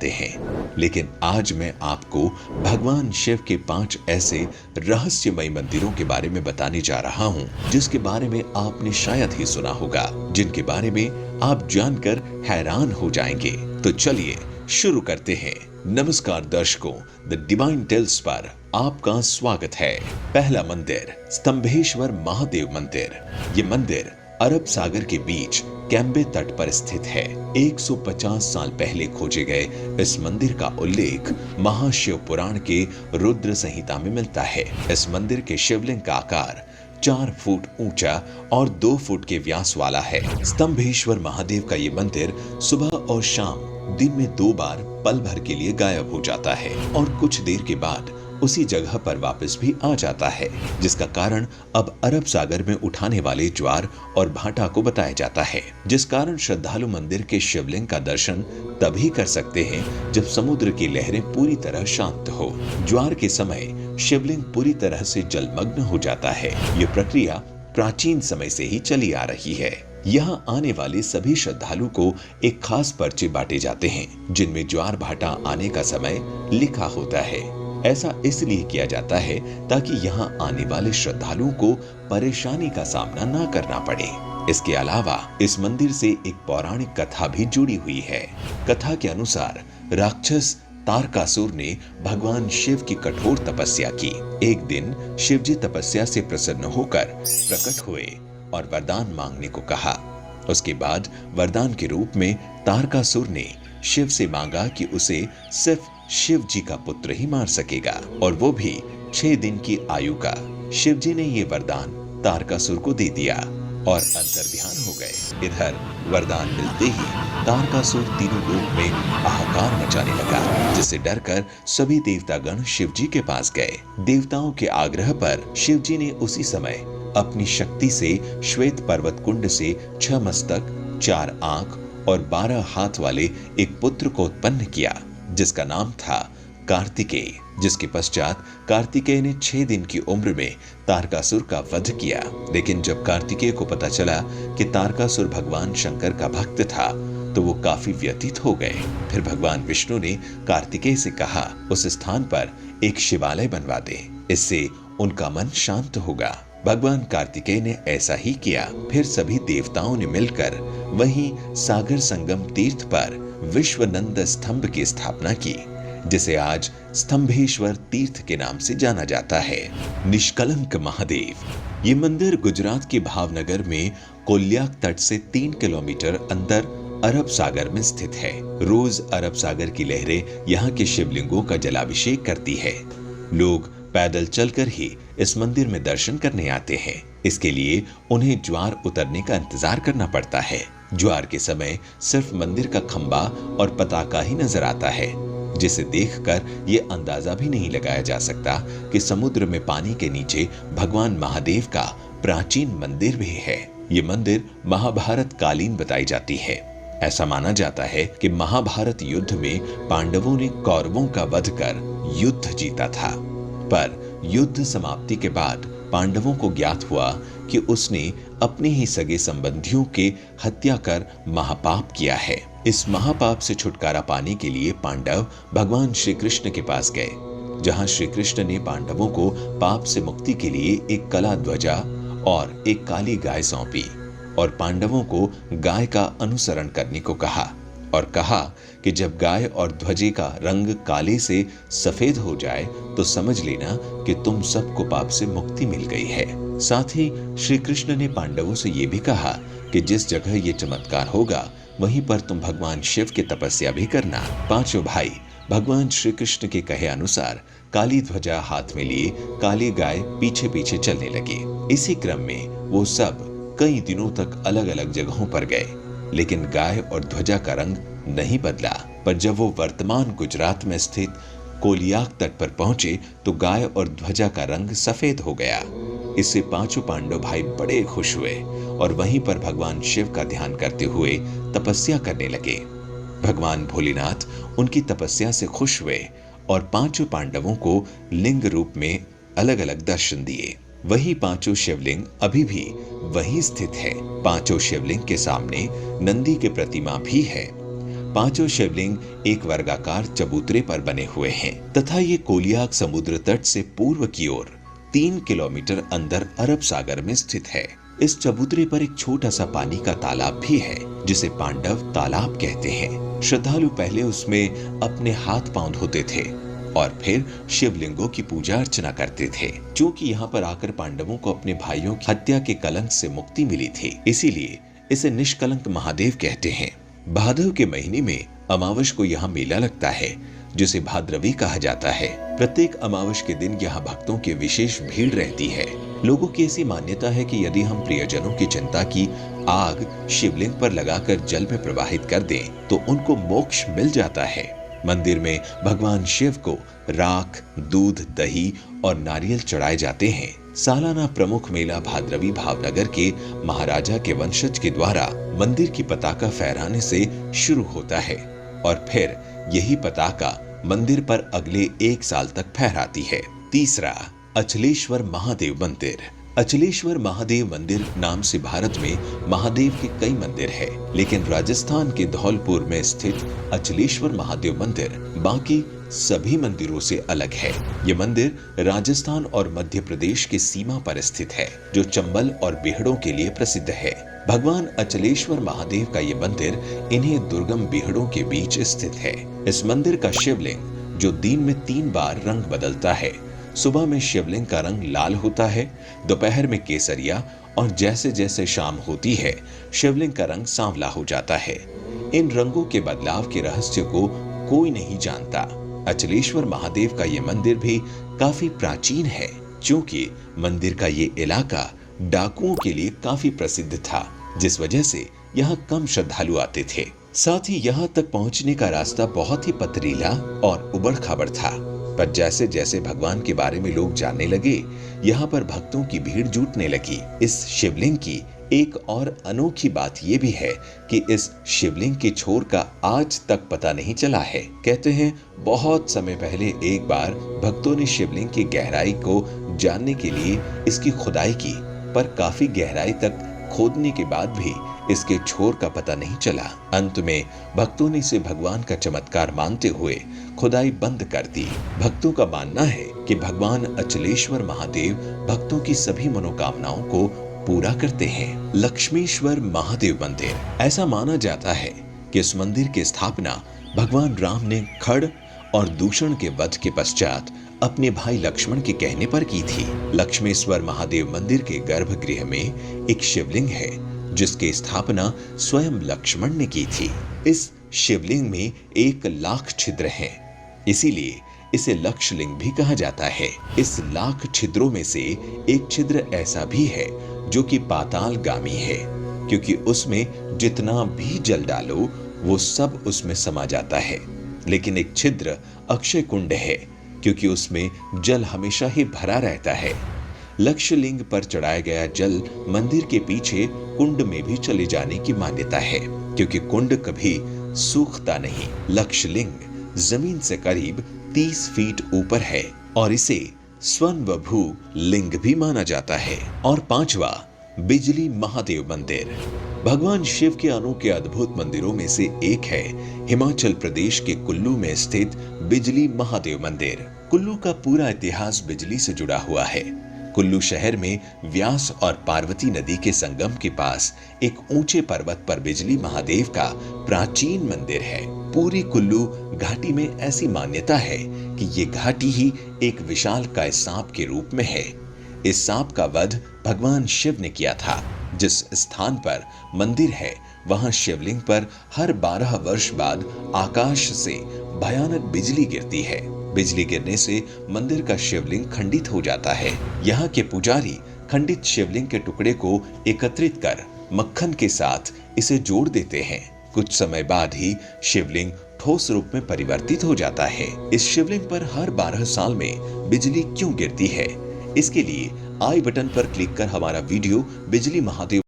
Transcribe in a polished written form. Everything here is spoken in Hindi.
जानते हैं, लेकिन आज मैं आपको भगवान शिव के 5 ऐसे रहस्यमय मंदिरों के बारे में बताने जा रहा हूं, जिसके बारे में आपने शायद ही सुना होगा, जिनके बारे में आप जानकर हैरान हो जाएंगे। तो चलिए शुरू करते हैं। नमस्कार दर्शकों, द डिवाइन टेल्स पर आपका स्वागत है। पहला मंदिर, स्तंभेश्वर महादेव मंदिर। ये मंदिर अरब सागर के बीच कैम्बे तट पर स्थित है। 150 साल पहले खोजे गए इस मंदिर का उल्लेख महाशिव पुराण के रुद्र संहिता में मिलता है। इस मंदिर के शिवलिंग का आकार 4 फुट ऊंचा और 2 फुट के व्यास वाला है। स्तंभेश्वर महादेव का ये मंदिर सुबह और शाम दिन में 2 बार पल भर के लिए गायब हो जाता है और कुछ देर के बाद उसी जगह पर वापस भी आ जाता है, जिसका कारण अब अरब सागर में उठाने वाले ज्वार और भाटा को बताया जाता है, जिस कारण श्रद्धालु मंदिर के शिवलिंग का दर्शन तभी कर सकते हैं जब समुद्र की लहरें पूरी तरह शांत हो। ज्वार के समय शिवलिंग पूरी तरह से जलमग्न हो जाता है। ये प्रक्रिया प्राचीन समय से ही चली आ रही है। यहाँ आने वाले सभी श्रद्धालु को एक खास पर्चे बांटे जाते हैं, जिनमें ज्वार भाटा आने का समय लिखा होता है। ऐसा इसलिए किया जाता है ताकि यहाँ आने वाले श्रद्धालुओं को परेशानी का सामना न करना पड़े। इसके अलावा इस मंदिर से एक पौराणिक कथा भी जुड़ी हुई है। कथा के अनुसार राक्षस तारकासुर ने भगवान शिव की कठोर तपस्या की। एक दिन शिवजी तपस्या से प्रसन्न होकर प्रकट हुए और वरदान मांगने को कहा। उसके बाद वरदान के रूप में तारकासुर ने शिव से मांगा कि उसे सिर्फ शिव जी का पुत्र ही मार सकेगा, और वो भी 6 दिन की आयु का। शिव जी ने ये वरदान तारकासुर को दे दिया और अंतर्ध्यान हो गए। इधर वरदान मिलते ही तारकासुर तीनों लोक में हाहाकार मचाने लगा, जिससे डरकर सभी देवतागण शिव जी के पास गए। देवताओं के आग्रह पर शिव जी ने उसी समय अपनी शक्ति से श्वेत पर्वत कुंड से 6 मस्तक, 4 आंख और 12 हाथ वाले एक पुत्र को उत्पन्न किया, जिसका नाम था कार्तिकेय। जिसके पश्चात कार्तिकेय ने 6 दिन की उम्र में तारकासुर का वध किया। लेकिन जब कार्तिकेय को पता चला कि तारकासुर भगवान शंकर का भक्त था, तो वो काफी व्यथित हो गए। फिर भगवान विष्णु ने कार्तिकेय से कहा, उस स्थान पर एक शिवालय बनवा दे, इससे उनका मन शांत होगा। भगवान कार्तिकेय ने ऐसा ही किया। फिर सभी देवताओं ने मिलकर वहीं सागर संगम तीर्थ पर विश्वनंद स्तंभ की स्थापना की, जिसे आज स्तंभेश्वर तीर्थ के नाम से जाना जाता है। निष्कलंक महादेव। ये मंदिर गुजरात के भावनगर में कोल्याक तट से 3 किलोमीटर अंदर अरब सागर में स्थित है। रोज अरब सागर की लहरें यहाँ के शिवलिंगों का जलाभिषेक करती है। लोग पैदल चलकर ही इस मंदिर में दर्शन करने आते हैं। इसके लिए उन्हें ज्वार उतरने का इंतजार करना पड़ता है। ज्वार के समय सिर्फ मंदिर का खंबा और पताका ही नजर आता है, जिसे देखकर ये अंदाजा भी नहीं लगाया जा सकता कि समुद्र में पानी के नीचे भगवान महादेव का प्राचीन मंदिर भी है। ये मंदिर महाभारत कालीन बताई जाती है। ऐसा माना जाता है कि महाभारत युद्ध में पांडवों ने कौरवों का वध कर युद्ध जीता था, पर युद्ध समाप्ति के बाद पांडवों को ज्ञात हुआ कि उसने अपने ही सगे संबंधियों के हत्या कर महापाप किया है। इस महापाप से छुटकारा पाने के लिए पांडव भगवान श्री कृष्ण के पास गए, जहां श्री कृष्ण ने पांडवों को पाप से मुक्ति के लिए एक कला ध्वजा और एक काली गाय सौंपी और पांडवों को गाय का अनुसरण करने को कहा, और कहा कि जब गाय और ध्वजे का रंग काले से सफेद हो जाए तो समझ लेना कि तुम सबको पाप से मुक्ति मिल गई है। साथ ही श्री कृष्ण ने पांडवों से ये भी कहा कि जिस जगह ये चमत्कार होगा वहीं पर तुम भगवान शिव की तपस्या भी करना। पांचों भाई भगवान श्री कृष्ण के कहे अनुसार काली ध्वजा हाथ में लिए काली गाय पीछे पीछे चलने लगे। इसी क्रम में वो सब कई दिनों तक अलग अलग जगहों पर गए, लेकिन गाय और ध्वजा का रंग नहीं बदला। पर जब वो वर्तमान गुजरात में स्थित कोलियाक तट पर पहुंचे तो गाय और ध्वजा का रंग सफेद हो गया। इससे पांचों पांडव भाई बड़े खुश हुए और वहीं पर भगवान शिव का ध्यान करते हुए तपस्या करने लगे। भगवान भोलेनाथ उनकी तपस्या से खुश हुए और पांचों पांडवों को लिंग रूप में अलग अलग दर्शन दिए। वही पांचों शिवलिंग अभी भी वहीं स्थित है। पांचों शिवलिंग के सामने नंदी की प्रतिमा भी है। पांचों शिवलिंग एक वर्गाकार चबूतरे पर बने हुए हैं तथा ये कोलियाक समुद्र तट से पूर्व की ओर 3 किलोमीटर अंदर अरब सागर में स्थित है। इस चबूतरे पर एक छोटा सा पानी का तालाब भी है जिसे पांडव तालाब कहते हैं। श्रद्धालु पहले उसमें अपने हाथ पांव धोते थे और फिर शिवलिंगों की पूजा अर्चना करते थे। क्योंकि यहाँ पर आकर पांडवों को अपने भाइयों की हत्या के कलंक से मुक्ति मिली थी, इसीलिए इसे निष्कलंक महादेव कहते हैं। भादव के महीने में अमावस को यहाँ मेला लगता है जिसे भाद्रवी कहा जाता है। प्रत्येक अमावस के दिन यहाँ भक्तों की विशेष भीड़ रहती है। लोगों की ऐसी मान्यता है कि यदि हम प्रियजनों की चिंता की आग शिवलिंग पर लगाकर जल में प्रवाहित कर दें तो उनको मोक्ष मिल जाता है। मंदिर में भगवान शिव को राख, दूध, दही और नारियल चढ़ाए जाते हैं। सालाना प्रमुख मेला भाद्रवी भावनगर के महाराजा के वंशज के द्वारा मंदिर की पताका फहराने से शुरू होता है और फिर यही पताका मंदिर पर अगले 1 साल तक फहराती है। तीसरा, अचलेश्वर महादेव मंदिर। अचलेश्वर महादेव मंदिर नाम से भारत में महादेव के कई मंदिर है, लेकिन राजस्थान के धौलपुर में स्थित अचलेश्वर महादेव मंदिर बाकी सभी मंदिरों से अलग है। ये मंदिर राजस्थान और मध्य प्रदेश की सीमा पर स्थित है, जो चंबल और बीहड़ों के लिए प्रसिद्ध है। भगवान अचलेश्वर महादेव का ये मंदिर इन्हीं दुर्गम बीहड़ों के बीच स्थित है। इस मंदिर का शिवलिंग, जो दिन में 3 बार रंग बदलता है, सुबह में शिवलिंग का रंग लाल होता है, दोपहर में केसरिया और जैसे जैसे शाम होती है शिवलिंग का रंग सांवला हो जाता है। इन रंगों के बदलाव के रहस्य को कोई नहीं जानता। अचलेश्वर महादेव का ये मंदिर भी काफी प्राचीन है, क्योंकि मंदिर का ये इलाका डाकुओं के लिए काफी प्रसिद्ध था, जिस वजह से यहाँ कम श्रद्धालु आते थे। साथ ही यहाँ तक पहुँचने का रास्ता बहुत ही पथरीला और उबड़ खाबड़ था, पर जैसे जैसे भगवान के बारे में लोग जानने लगे, यहाँ पर भक्तों की भीड़ जुटने लगी। इस शिवलिंग की एक और अनोखी बात ये भी है कि इस शिवलिंग के छोर का आज तक पता नहीं चला है। कहते हैं बहुत समय पहले एक बार भक्तों ने शिवलिंग की गहराई को जानने के लिए इसकी खुदाई की, पर काफी गहराई तक खोदने के बाद भी इसके छोर का पता नहीं चला। अंत में भक्तों ने इसे भगवान का चमत्कार मानते हुए खुदाई बंद कर दी। भक्तों का मानना है कि भगवान अचलेश्वर महादेव भक्तों की सभी मनोकामनाओं को पूरा करते हैं। लक्ष्मीश्वर महादेव मंदिर। ऐसा माना जाता है कि इस मंदिर की स्थापना भगवान राम ने खड़ और दूषण के वध के पश्चात अपने भाई लक्ष्मण के कहने पर की थी। लक्ष्मेश्वर महादेव मंदिर के गर्भगृह में एक शिवलिंग है, जिसकी स्थापना स्वयं लक्ष्मण ने की थी। इस शिवलिंग में 1 लाख छिद्र हैं, इसीलिए इसे लक्षलिंग भी कहा जाता है। इस लाख छिद्रों में से एक छिद्र ऐसा भी है जो कि पातालगामी है, क्योंकि उसमें जितना भी जल डालो वो सब उसमें समा जाता है। लेकिन एक छिद्र अक्षय कुंड है, क्योंकि उसमें जल हमेशा ही भरा रहता है। लक्षलिंग पर चढ़ाया गया जल मंदिर के पीछे कुंड में भी चले जाने की मान्यता है, क्योंकि कुंड कभी सूखता नहीं। लक्षलिंग जमीन से करीब 30 फीट ऊपर है और इसे स्वयंभू लिंग भी माना जाता है। और 5वां, बिजली महादेव मंदिर। भगवान शिव के अनोखे अद्भुत मंदिरों में से एक है हिमाचल प्रदेश के कुल्लू में स्थित बिजली महादेव मंदिर। कुल्लू का पूरा इतिहास बिजली से जुड़ा हुआ है। कुल्लू शहर में व्यास और पार्वती नदी के संगम के पास एक ऊंचे पर्वत पर बिजली महादेव का प्राचीन मंदिर है। पूरी कुल्लू घाटी में ऐसी मान्यता है कि ये घाटी ही एक विशालकाय सांप के रूप में है। इस सांप का वध भगवान शिव ने किया था। जिस स्थान पर मंदिर है वहां शिवलिंग पर हर 12 वर्ष बाद आकाश से भयानक बिजली गिरती है। बिजली गिरने से मंदिर का शिवलिंग खंडित हो जाता है। यहाँ के पुजारी खंडित शिवलिंग के टुकड़े को एकत्रित कर मक्खन के साथ इसे जोड़ देते हैं। कुछ समय बाद ही शिवलिंग ठोस रूप में परिवर्तित हो जाता है। इस शिवलिंग पर हर 12 साल में बिजली क्यों गिरती है, इसके लिए आई बटन पर क्लिक कर हमारा वीडियो बिजली महादेव